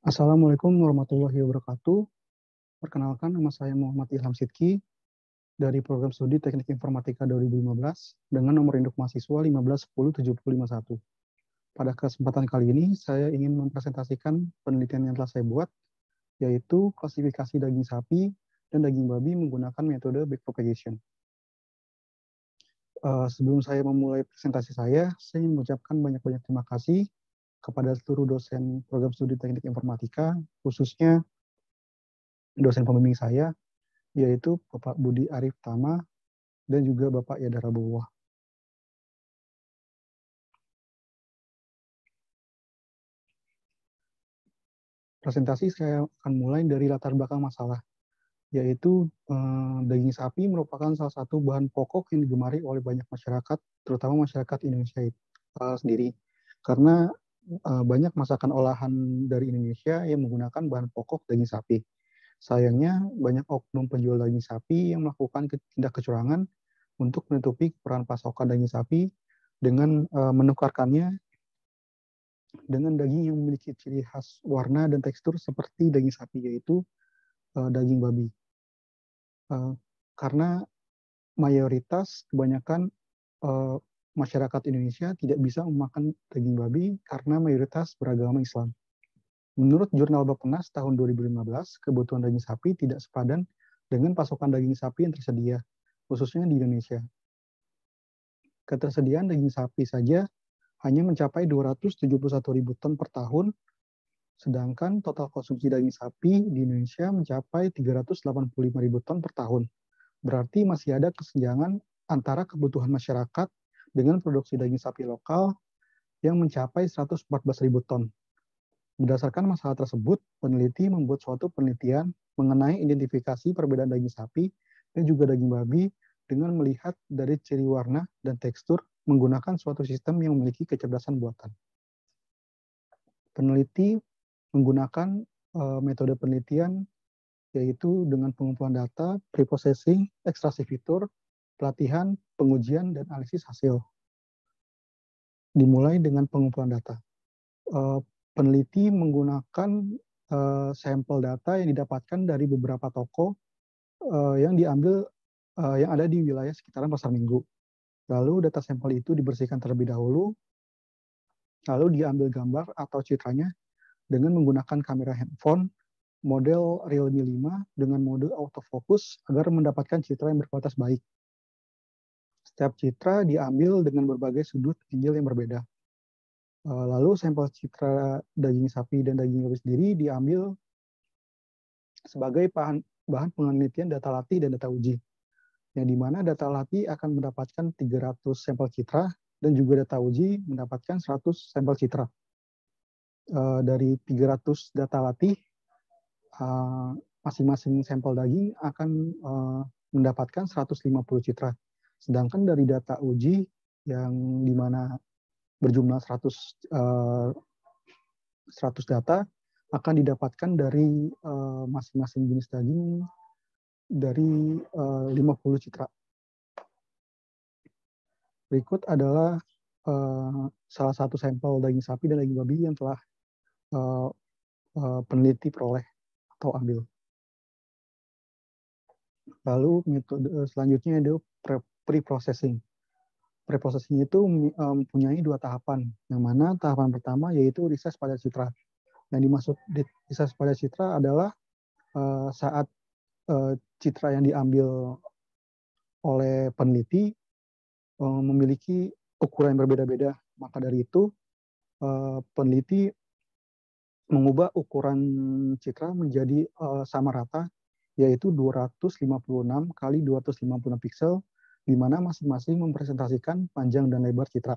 Assalamualaikum warahmatullahi wabarakatuh. Perkenalkan, nama saya Muhammad Ilham Sidki dari Program Studi Teknik Informatika 2015 dengan nomor induk mahasiswa 15107051. Pada kesempatan kali ini, saya ingin mempresentasikan penelitian yang telah saya buat, yaitu klasifikasi daging sapi dan daging babi menggunakan metode backpropagation. Sebelum saya memulai presentasi saya ingin mengucapkan banyak-banyak terima kasih kepada seluruh dosen Program Studi Teknik Informatika, khususnya dosen pembimbing saya, yaitu Bapak Budi Arif Tama dan juga Bapak Yadara Bawah. Presentasi saya akan mulai dari latar belakang masalah, yaitu daging sapi merupakan salah satu bahan pokok yang digemari oleh banyak masyarakat, terutama masyarakat Indonesia sendiri. Karena banyak masakan olahan dari Indonesia yang menggunakan bahan pokok daging sapi. Sayangnya, banyak oknum penjual daging sapi yang melakukan tindak kecurangan untuk menutupi kekurangan pasokan daging sapi dengan menukarkannya dengan daging yang memiliki ciri khas warna dan tekstur seperti daging sapi, yaitu daging babi. Karena mayoritas kebanyakan masyarakat Indonesia tidak bisa memakan daging babi karena mayoritas beragama Islam. Menurut Jurnal Bappenas tahun 2015, kebutuhan daging sapi tidak sepadan dengan pasokan daging sapi yang tersedia, khususnya di Indonesia. Ketersediaan daging sapi saja hanya mencapai 271.000 ton per tahun, sedangkan total konsumsi daging sapi di Indonesia mencapai 385.000 ton per tahun. Berarti masih ada kesenjangan antara kebutuhan masyarakat dengan produksi daging sapi lokal yang mencapai 114.000 ton. Berdasarkan masalah tersebut, peneliti membuat suatu penelitian mengenai identifikasi perbedaan daging sapi dan juga daging babi dengan melihat dari ciri warna dan tekstur menggunakan suatu sistem yang memiliki kecerdasan buatan. Peneliti menggunakan metode penelitian yaitu dengan pengumpulan data, preprocessing, ekstraksi fitur, pelatihan, pengujian, dan analisis hasil. Dimulai dengan pengumpulan data. Peneliti menggunakan sampel data yang didapatkan dari beberapa toko yang diambil yang ada di wilayah sekitaran Pasar Minggu. Lalu data sampel itu dibersihkan terlebih dahulu, lalu diambil gambar atau citranya dengan menggunakan kamera handphone model Realme 5 dengan mode autofocus agar mendapatkan citra yang berkualitas baik. Setiap citra diambil dengan berbagai sudut angle yang berbeda. Lalu sampel citra daging sapi dan daging babi sendiri diambil sebagai bahan penelitian data latih dan data uji, yang dimana data latih akan mendapatkan 300 sampel citra dan juga data uji mendapatkan 100 sampel citra. Dari 300 data latih, masing-masing sampel daging akan mendapatkan 150 citra. Sedangkan dari data uji yang dimana berjumlah 100 data akan didapatkan dari masing-masing jenis daging dari 50 citra. Berikut adalah salah satu sampel daging sapi dan daging babi yang telah peneliti peroleh atau ambil. Lalu metode selanjutnya adalah pre-processing. Pre-processing itu mempunyai dua tahapan, yang mana tahapan pertama yaitu riset pada citra. Yang dimaksud riset pada citra adalah saat citra yang diambil oleh peneliti memiliki ukuran yang berbeda-beda. Maka dari itu, peneliti mengubah ukuran citra menjadi sama rata, yaitu 256 kali 256 pixel, di mana masing-masing mempresentasikan panjang dan lebar citra.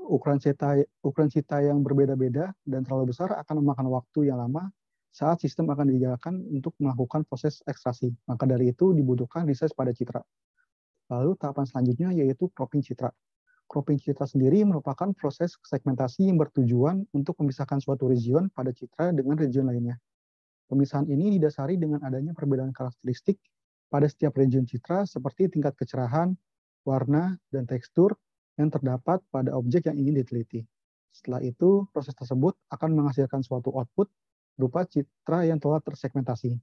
Ukuran citra yang berbeda-beda dan terlalu besar akan memakan waktu yang lama saat sistem akan dijalankan untuk melakukan proses ekstraksi. Maka dari itu dibutuhkan riset pada citra. Lalu tahapan selanjutnya yaitu cropping citra. Cropping citra sendiri merupakan proses segmentasi yang bertujuan untuk memisahkan suatu region pada citra dengan region lainnya. Pemisahan ini didasari dengan adanya perbedaan karakteristik pada setiap region citra seperti tingkat kecerahan, warna, dan tekstur yang terdapat pada objek yang ingin diteliti. Setelah itu, proses tersebut akan menghasilkan suatu output berupa citra yang telah tersegmentasi.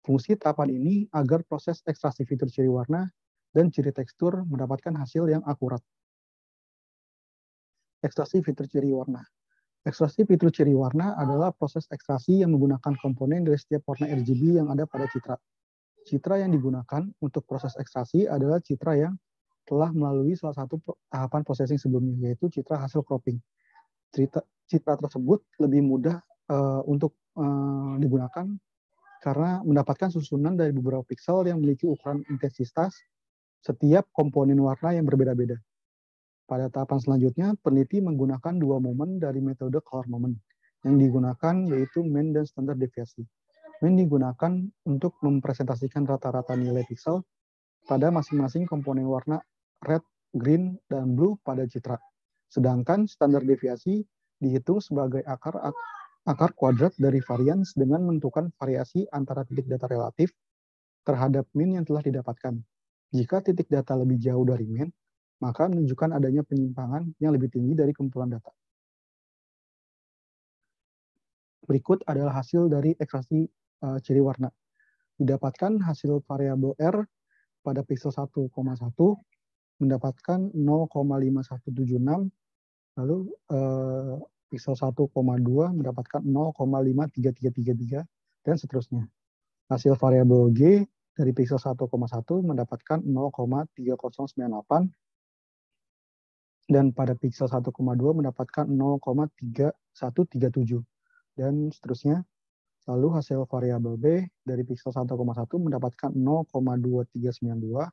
Fungsi tahapan ini agar proses ekstraksi fitur ciri warna dan ciri tekstur mendapatkan hasil yang akurat. Ekstraksi fitur ciri warna. Ekstraksi fitur ciri warna adalah proses ekstraksi yang menggunakan komponen dari setiap warna RGB yang ada pada citra. Citra yang digunakan untuk proses ekstraksi adalah citra yang telah melalui salah satu tahapan processing sebelumnya, yaitu citra hasil cropping. Citra tersebut lebih mudah untuk digunakan karena mendapatkan susunan dari beberapa piksel yang memiliki ukuran intensitas setiap komponen warna yang berbeda-beda. Pada tahapan selanjutnya, peneliti menggunakan dua momen dari metode color moment. Yang digunakan yaitu mean dan standar deviasi. Mean digunakan untuk mempresentasikan rata-rata nilai piksel pada masing-masing komponen warna red, green, dan blue pada citra. Sedangkan standar deviasi dihitung sebagai akar kuadrat dari varians dengan menentukan variasi antara titik data relatif terhadap mean yang telah didapatkan. Jika titik data lebih jauh dari mean, maka menunjukkan adanya penyimpangan yang lebih tinggi dari kumpulan data. Berikut adalah hasil dari ekstraksi ciri warna. Didapatkan hasil variabel R pada pixel 1,1 mendapatkan 0,5176, lalu pixel 1,2 mendapatkan 0,53333, dan seterusnya. Hasil variabel G dari pixel 1,1 mendapatkan 0,3098, dan pada pixel 1,2 mendapatkan 0,3137, dan seterusnya. Lalu hasil variabel B dari pixel 1,1 mendapatkan 0,2392,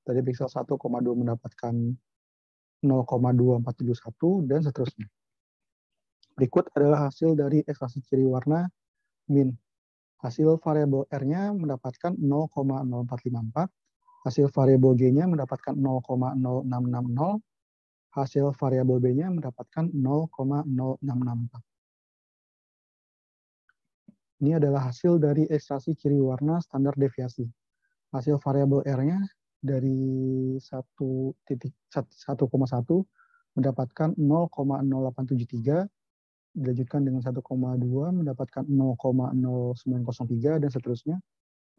dari pixel 1,2 mendapatkan 0,2471, dan seterusnya. Berikut adalah hasil dari ekstraksi ciri warna min. Hasil variabel R-nya mendapatkan 0,0454, hasil variabel G-nya mendapatkan 0,0660, hasil variabel B-nya mendapatkan 0,0664. Ini adalah hasil dari ekstraksi ciri warna standar deviasi. Hasil variabel R-nya dari 1,1 mendapatkan 0,0873, dilanjutkan dengan 1,2 mendapatkan 0,0903, dan seterusnya.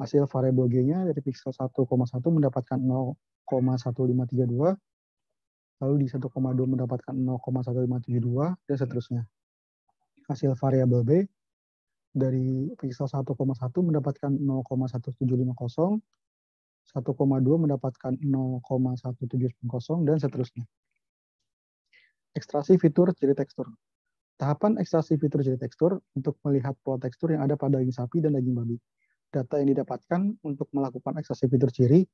Hasil variabel G-nya dari pixel 1,1 mendapatkan 0,1532, lalu di 1,2 mendapatkan 0,1572, dan seterusnya. Hasil variabel B dari pixel 1,1 mendapatkan 0,1750, 1,2 mendapatkan 0,1790, dan seterusnya. Ekstraksi fitur ciri tekstur. Tahapan ekstraksi fitur ciri tekstur untuk melihat pola tekstur yang ada pada daging sapi dan daging babi. Data yang didapatkan untuk melakukan ekstraksi fitur ciri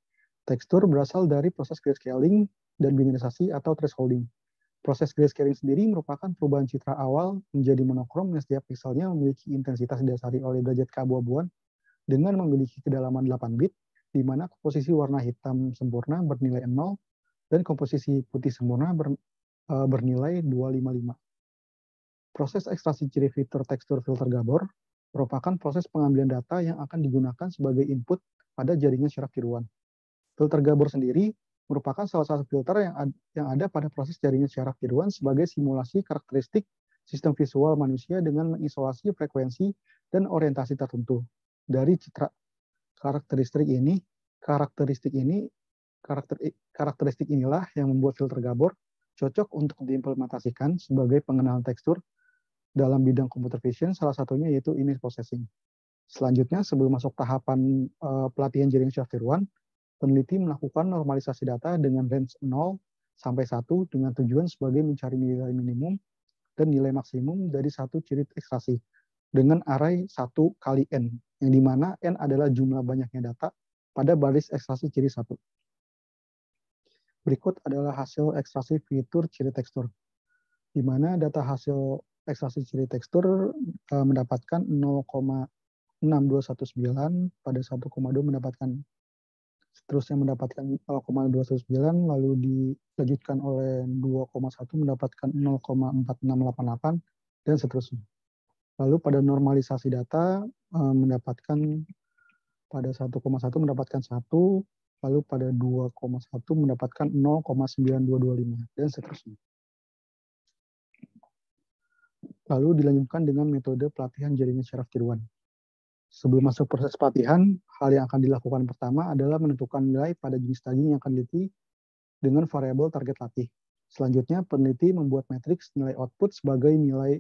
tekstur berasal dari proses grayscaling dan binarisasi atau thresholding. Proses grayscaling sendiri merupakan perubahan citra awal menjadi monokrom yang setiap pikselnya memiliki intensitas didasari oleh derajat keabu-abuan dengan memiliki kedalaman 8 bit, di mana komposisi warna hitam sempurna bernilai 0 dan komposisi putih sempurna bernilai 255. Proses ekstraksi ciri fitur tekstur filter Gabor merupakan proses pengambilan data yang akan digunakan sebagai input pada jaringan syaraf tiruan. Filter Gabor sendiri merupakan salah satu filter yang ada pada proses jaringan syaraf tiruan sebagai simulasi karakteristik sistem visual manusia dengan mengisolasi frekuensi dan orientasi tertentu. Dari citra karakteristik inilah yang membuat filter Gabor cocok untuk diimplementasikan sebagai pengenalan tekstur dalam bidang computer vision, salah satunya yaitu image processing. Selanjutnya, sebelum masuk tahapan pelatihan jaringan syaraf tiruan, peneliti melakukan normalisasi data dengan range 0 sampai 1 dengan tujuan sebagai mencari nilai minimum dan nilai maksimum dari satu ciri ekstraksi dengan array 1 kali N, yang dimana N adalah jumlah banyaknya data pada baris ekstraksi ciri 1. Berikut adalah hasil ekstraksi fitur ciri tekstur, di mana data hasil ekstraksi ciri tekstur mendapatkan 0,6219, pada 1,2 mendapatkan seterusnya mendapatkan 0,219, lalu dilanjutkan oleh 2,1 mendapatkan 0,4688, dan seterusnya. Lalu pada normalisasi data mendapatkan pada 1,1 mendapatkan 1, lalu pada 2,1 mendapatkan 0,9225, dan seterusnya. Lalu dilanjutkan dengan metode pelatihan jaringan syaraf tiruan. Sebelum masuk proses pelatihan, hal yang akan dilakukan pertama adalah menentukan nilai pada jenis daging yang akan diteliti dengan variabel target latih. Selanjutnya, peneliti membuat matriks nilai output sebagai nilai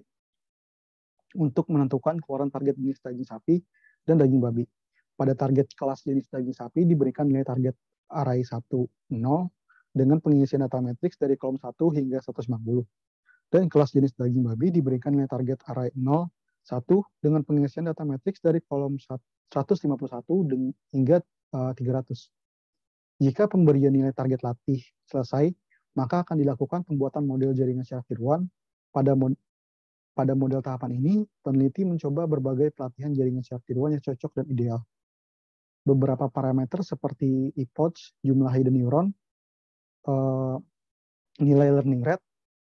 untuk menentukan keluaran target jenis daging sapi dan daging babi. Pada target kelas jenis daging sapi diberikan nilai target array 1, 0 dengan pengisian data matriks dari kolom 1 hingga 190. Dan kelas jenis daging babi diberikan nilai target array 0, 1 dengan pengisian data matriks dari kolom 151 hingga 300. Jika pemberian nilai target latih selesai, maka akan dilakukan pembuatan model jaringan syaraf tiruan. Pada model tahapan ini, peneliti mencoba berbagai pelatihan jaringan syaraf tiruan yang cocok dan ideal. Beberapa parameter seperti epoch, jumlah hidden neuron, nilai learning rate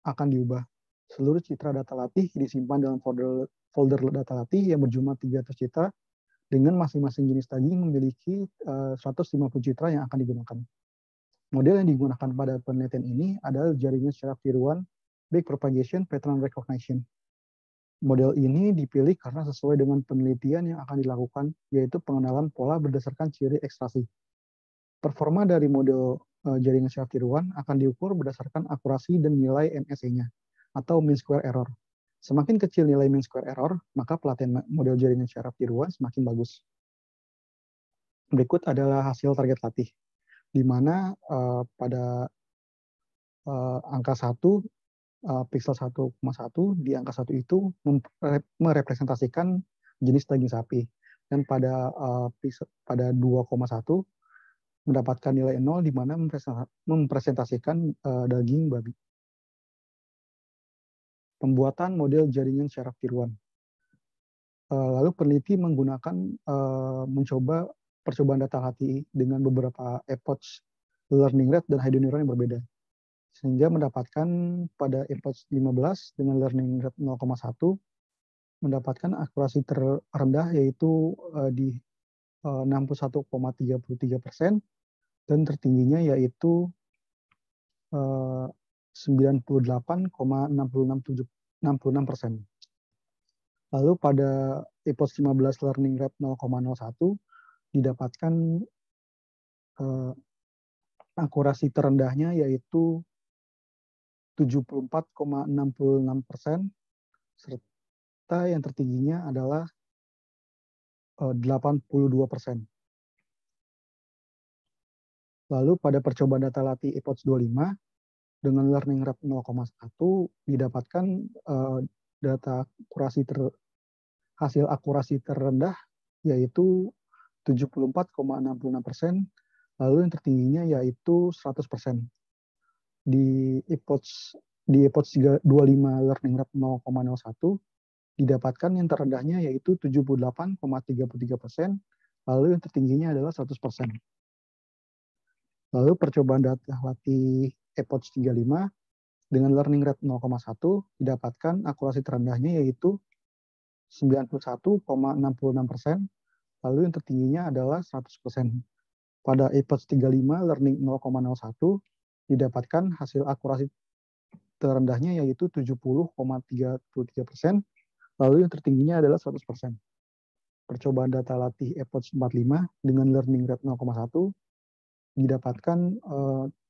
akan diubah. Seluruh citra data latih disimpan dalam folder data latih yang berjumlah 300 citra dengan masing-masing jenis daging memiliki 150 citra yang akan digunakan. Model yang digunakan pada penelitian ini adalah jaringan syaraf tiruan backpropagation pattern recognition. Model ini dipilih karena sesuai dengan penelitian yang akan dilakukan, yaitu pengenalan pola berdasarkan ciri ekstrasi. Performa dari model jaringan syaraf tiruan akan diukur berdasarkan akurasi dan nilai MSE-nya, atau mean square error. Semakin kecil nilai mean square error, maka pelatihan model jaringan syaraf tiruan semakin bagus. Berikut adalah hasil target latih, di mana pada angka 1, pixel 1,1 di angka 1 itu merepresentasikan jenis daging sapi. Dan pada 2,1 mendapatkan nilai 0 di mana mempresentasikan daging babi. Pembuatan model jaringan syaraf tiruan. Lalu peneliti menggunakan mencoba percobaan data latih dengan beberapa epoch, learning rate, dan hidden neuron yang berbeda. Sehingga mendapatkan pada epoch 15 dengan learning rate 0,1 mendapatkan akurasi terendah yaitu di 61,33% dan tertingginya yaitu 98,66%. Lalu pada epoch 15 learning rate 0,01 didapatkan akurasi terendahnya yaitu 74,66%, serta yang tertingginya adalah 82%. Lalu pada percobaan data latih epoch 25 dengan learning rate 0,1 didapatkan data hasil akurasi terendah yaitu 74,66%, lalu yang tertingginya yaitu 100%. Di epoch 25 learning rate 0,01 didapatkan yang terendahnya yaitu 78,33%, lalu yang tertingginya adalah 100%. Lalu percobaan data latih epoch 35 dengan learning rate 0,1 didapatkan akurasi terendahnya yaitu 91,66%, lalu yang tertingginya adalah 100%. Pada epoch 35 learning 0,01 didapatkan hasil akurasi terendahnya yaitu 70,33%, lalu yang tertingginya adalah 100%. Percobaan data latih epoch 45 dengan learning rate 0,1 didapatkan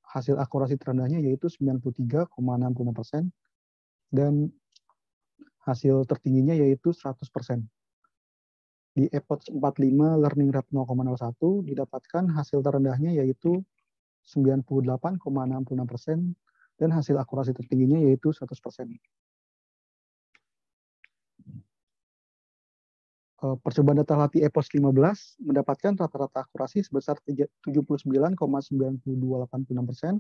hasil akurasi terendahnya yaitu 93,66% dan hasil tertingginya yaitu 100%. Di epoch 45 learning rate 0,01 didapatkan hasil terendahnya yaitu 98,66% dan hasil akurasi tertingginya yaitu 100%. Percobaan data latih epoch 15 mendapatkan rata-rata akurasi sebesar 79,9286%.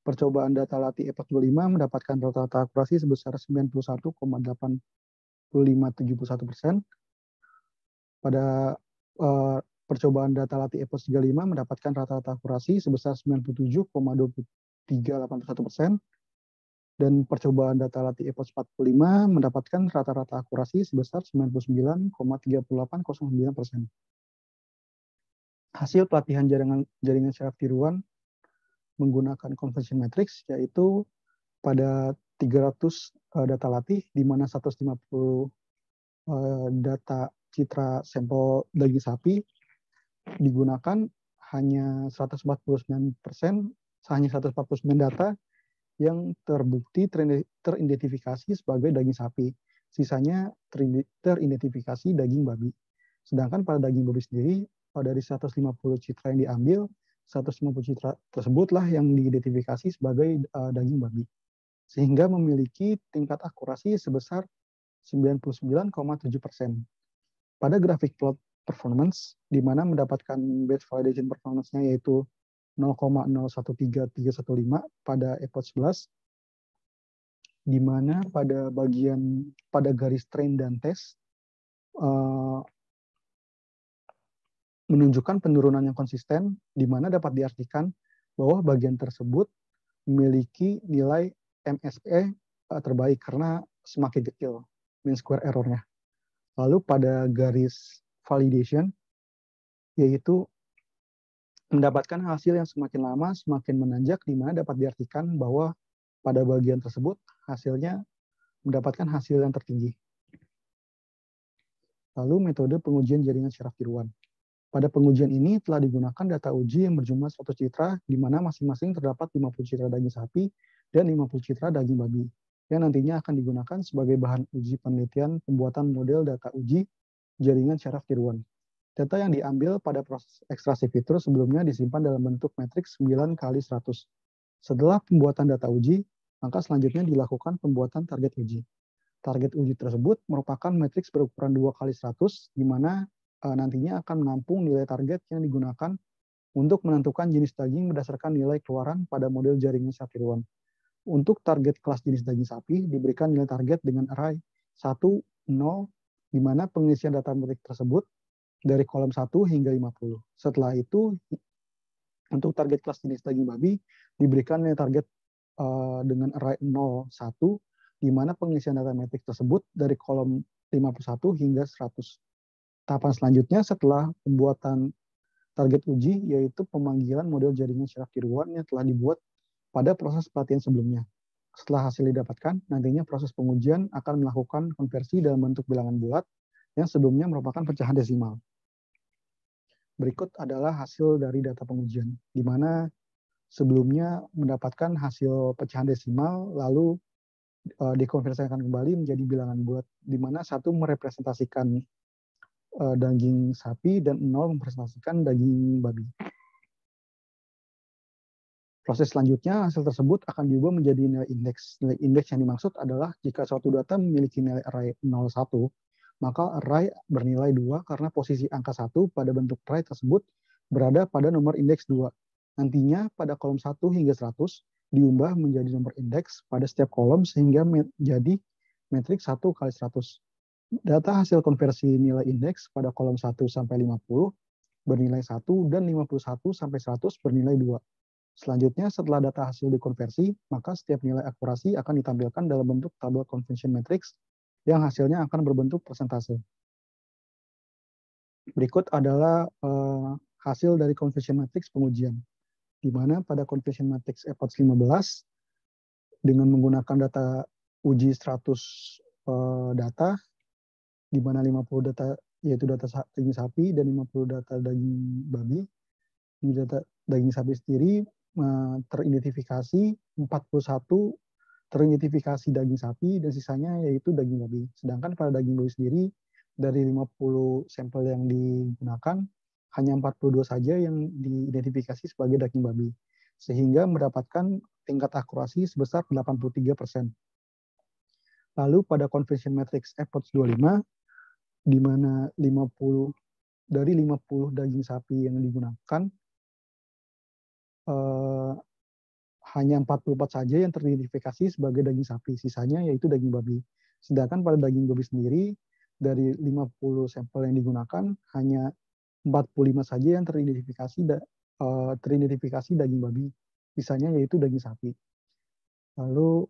Percobaan data latih epoch 25 mendapatkan rata-rata akurasi sebesar 91,8571%. Pada percobaan data latih epoch 35 mendapatkan rata-rata akurasi sebesar 97,2381%. Dan percobaan data latih epoch 45 mendapatkan rata-rata akurasi sebesar 99,3809%. Hasil pelatihan jaringan syaraf tiruan menggunakan conversion matrix yaitu pada 300 data latih, di mana 150 data citra sampel daging sapi digunakan hanya 149%, hanya 149 data yang terbukti teridentifikasi sebagai daging sapi. Sisanya teridentifikasi daging babi. Sedangkan pada daging babi sendiri, dari 150 citra yang diambil, 150 citra tersebutlah yang diidentifikasi sebagai daging babi. Sehingga memiliki tingkat akurasi sebesar 99,7%. Pada grafik plot performance, di mana mendapatkan batch validation performance-nya yaitu 0,013315 pada epoch 11, di mana pada garis train dan test menunjukkan penurunan yang konsisten, di mana dapat diartikan bahwa bagian tersebut memiliki nilai MSE terbaik karena semakin kecil mean square error-nya. Lalu pada garis validation, yaitu mendapatkan hasil yang semakin lama semakin menanjak, di mana dapat diartikan bahwa pada bagian tersebut hasilnya mendapatkan hasil yang tertinggi. Lalu metode pengujian jaringan syaraf tiruan. Pada pengujian ini telah digunakan data uji yang berjumlah 100 citra, di mana masing-masing terdapat 50 citra daging sapi dan 50 citra daging babi, yang nantinya akan digunakan sebagai bahan uji penelitian pembuatan model data uji jaringan syaraf tiruan. Data yang diambil pada proses ekstraksi fitur sebelumnya disimpan dalam bentuk matriks 9x100. Setelah pembuatan data uji, maka selanjutnya dilakukan pembuatan target uji. Target uji tersebut merupakan matriks berukuran 2x100, di mana nantinya akan menampung nilai target yang digunakan untuk menentukan jenis daging berdasarkan nilai keluaran pada model jaringan syaraf tiruan. Untuk target kelas jenis daging sapi, diberikan nilai target dengan array 1, 0, di mana pengisian data metrik tersebut dari kolom 1 hingga 50. Setelah itu, untuk target kelas jenis daging babi, diberikan nilai target dengan array 0, 1, di mana pengisian data metrik tersebut dari kolom 51 hingga 100. Tahapan selanjutnya setelah pembuatan target uji, yaitu pemanggilan model jaringan syaraf tiruan yang telah dibuat pada proses pelatihan sebelumnya. Setelah hasil didapatkan, nantinya proses pengujian akan melakukan konversi dalam bentuk bilangan bulat yang sebelumnya merupakan pecahan desimal. Berikut adalah hasil dari data pengujian, di mana sebelumnya mendapatkan hasil pecahan desimal, lalu dikonversikan kembali menjadi bilangan bulat, di mana 1 merepresentasikan daging sapi dan 0 merepresentasikan daging babi. Proses selanjutnya, hasil tersebut akan diubah menjadi nilai indeks. Nilai indeks yang dimaksud adalah jika suatu data memiliki nilai array 01, maka array bernilai 2 karena posisi angka 1 pada bentuk array tersebut berada pada nomor indeks 2. Nantinya pada kolom 1 hingga 100 diubah menjadi nomor indeks pada setiap kolom sehingga menjadi matriks 1x100. Data hasil konversi nilai indeks pada kolom 1 sampai 50 bernilai 1 dan 51 sampai 100 bernilai 2. Selanjutnya, setelah data hasil dikonversi, maka setiap nilai akurasi akan ditampilkan dalam bentuk tabel convention matrix yang hasilnya akan berbentuk persentase. Berikut adalah hasil dari convention matrix pengujian, di mana pada convention matrix epoch 15 dengan menggunakan data uji 100 data, di mana 50 data yaitu data daging sapi dan 50 data daging babi. Di data daging sapi sendiri teridentifikasi 41 teridentifikasi daging sapi dan sisanya yaitu daging babi. Sedangkan pada daging babi sendiri dari 50 sampel yang digunakan hanya 42 saja yang diidentifikasi sebagai daging babi, sehingga mendapatkan tingkat akurasi sebesar 83%. Lalu pada conversion matrix epoch 25, di mana 50 daging sapi yang digunakan hanya 44 saja yang teridentifikasi sebagai daging sapi, sisanya yaitu daging babi. Sedangkan pada daging babi sendiri dari 50 sampel yang digunakan hanya 45 saja yang teridentifikasi daging babi, sisanya yaitu daging sapi. Lalu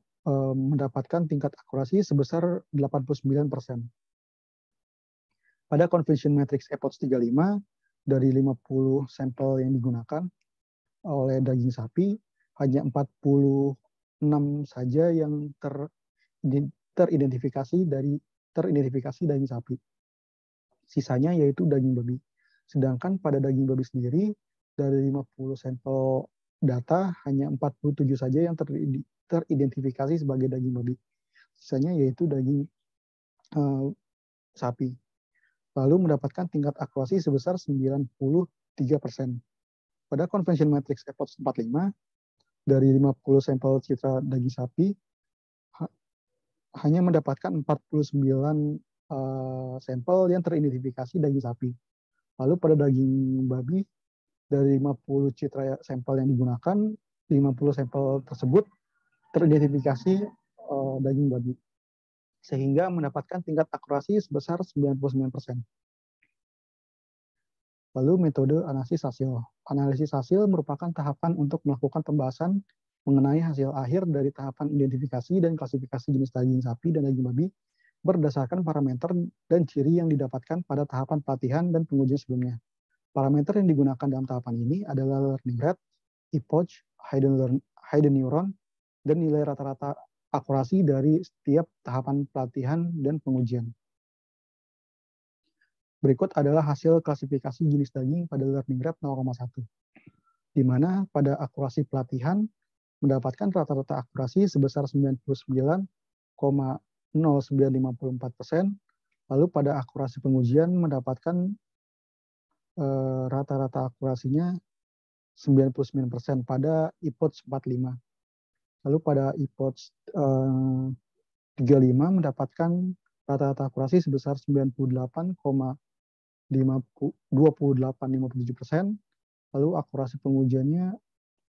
mendapatkan tingkat akurasi sebesar 89%. Pada conversion matrix epoch 35, dari 50 sampel yang digunakan oleh daging sapi, hanya 46 saja yang teridentifikasi daging sapi. Sisanya yaitu daging babi. Sedangkan pada daging babi sendiri, dari 50 sampel data, hanya 47 saja yang teridentifikasi sebagai daging babi. Sisanya yaitu daging sapi. Lalu mendapatkan tingkat akurasi sebesar 93%. Pada convention matrix EPOS 45, dari 50 sampel citra daging sapi, hanya mendapatkan 49 sampel yang teridentifikasi daging sapi. Lalu pada daging babi, dari 50 citra sampel yang digunakan, 50 sampel tersebut teridentifikasi daging babi, sehingga mendapatkan tingkat akurasi sebesar 99%. Lalu metode analisis hasil. Analisis hasil merupakan tahapan untuk melakukan pembahasan mengenai hasil akhir dari tahapan identifikasi dan klasifikasi jenis daging sapi dan daging babi berdasarkan parameter dan ciri yang didapatkan pada tahapan pelatihan dan pengujian sebelumnya. Parameter yang digunakan dalam tahapan ini adalah learning rate, epoch, hidden neuron, dan nilai rata-rata akurasi dari setiap tahapan pelatihan dan pengujian. Berikut adalah hasil klasifikasi jenis daging pada learning rate 0,1, di mana pada akurasi pelatihan mendapatkan rata-rata akurasi sebesar 99,0954%, lalu pada akurasi pengujian mendapatkan rata-rata akurasinya 99% pada epoch 45. Lalu pada epoch 35 mendapatkan rata-rata akurasi sebesar 98,2857%. Lalu akurasi pengujiannya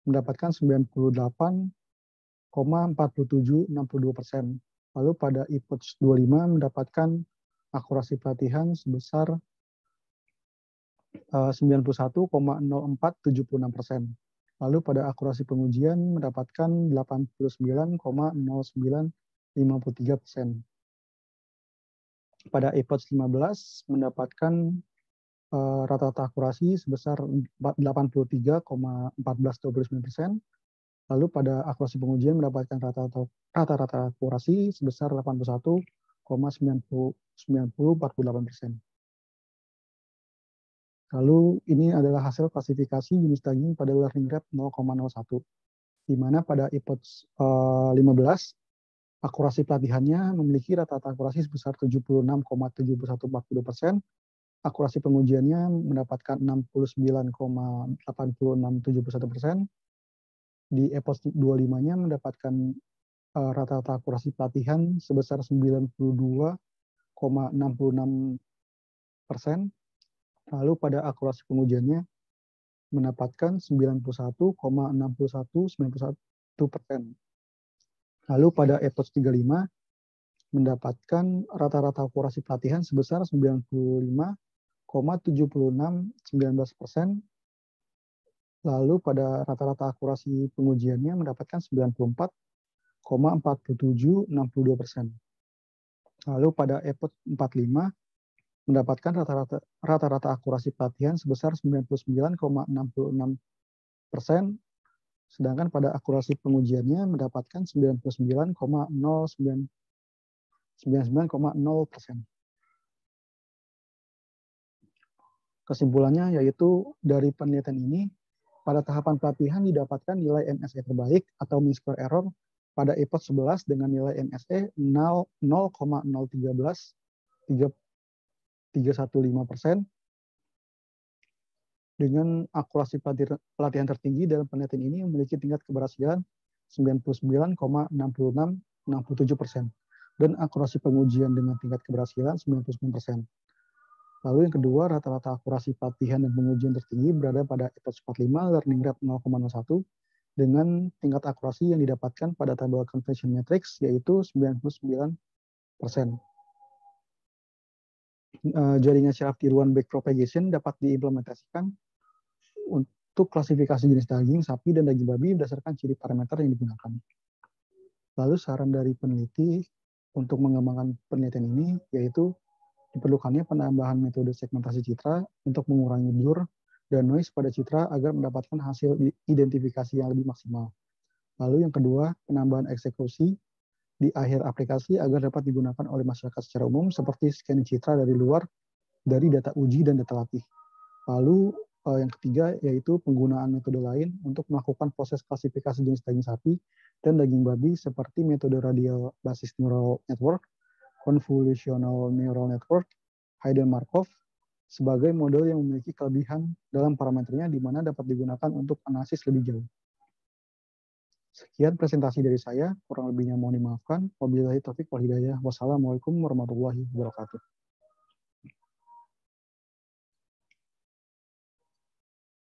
mendapatkan 98,4762%. Lalu pada epoch 25 mendapatkan akurasi pelatihan sebesar 91,0476%. Lalu pada akurasi pengujian mendapatkan 89,0953%. Pada epoch 15 mendapatkan rata-rata akurasi sebesar 83,1429%. Lalu pada akurasi pengujian mendapatkan rata-rata akurasi sebesar 81,9048%. Lalu ini adalah hasil klasifikasi jenis daging pada learning rate 0,01, di mana pada epoch 15 akurasi pelatihannya memiliki rata-rata akurasi sebesar 76,7142%, akurasi pengujiannya mendapatkan 69,8671%, di epoch 25-nya mendapatkan rata-rata akurasi pelatihan sebesar 92,66%, lalu pada akurasi pengujiannya mendapatkan 91,6191%. Lalu pada epoch 35 mendapatkan rata-rata akurasi pelatihan sebesar 95,7619%. Lalu pada rata-rata akurasi pengujiannya mendapatkan 94,4762%. Lalu pada epoch 45 mendapatkan rata-rata akurasi pelatihan sebesar 99,66%, sedangkan pada akurasi pengujiannya mendapatkan 99,0%. Kesimpulannya yaitu dari penelitian ini, pada tahapan pelatihan didapatkan nilai MSE terbaik atau mean square error pada epoch 11 dengan nilai MSE 0,0315% dengan akurasi pelatihan tertinggi dalam penelitian ini memiliki tingkat keberhasilan 99,6667% dan akurasi pengujian dengan tingkat keberhasilan 99%. Lalu yang kedua, rata-rata akurasi pelatihan dan pengujian tertinggi berada pada epoch 45 learning rate 0,01 dengan tingkat akurasi yang didapatkan pada tabel convention matrix yaitu 99%. Jaringan syaraf tiruan backpropagation dapat diimplementasikan untuk klasifikasi jenis daging sapi dan daging babi berdasarkan ciri parameter yang digunakan. Lalu saran dari peneliti untuk mengembangkan penelitian ini yaitu diperlukannya penambahan metode segmentasi citra untuk mengurangi blur dan noise pada citra agar mendapatkan hasil identifikasi yang lebih maksimal. Lalu yang kedua, penambahan eksekusi di akhir aplikasi agar dapat digunakan oleh masyarakat secara umum seperti scanning citra dari luar dari data uji dan data latih. Lalu yang ketiga yaitu penggunaan metode lain untuk melakukan proses klasifikasi jenis daging sapi dan daging babi seperti metode radial basis neural network, convolutional neural network, Hayden-Markov sebagai model yang memiliki kelebihan dalam parameternya di mana dapat digunakan untuk analisis lebih jauh. Sekian presentasi dari saya, kurang lebihnya mohon dimaafkan. Wabillahi taufiq wal hidayah. Wassalamualaikum warahmatullahi wabarakatuh.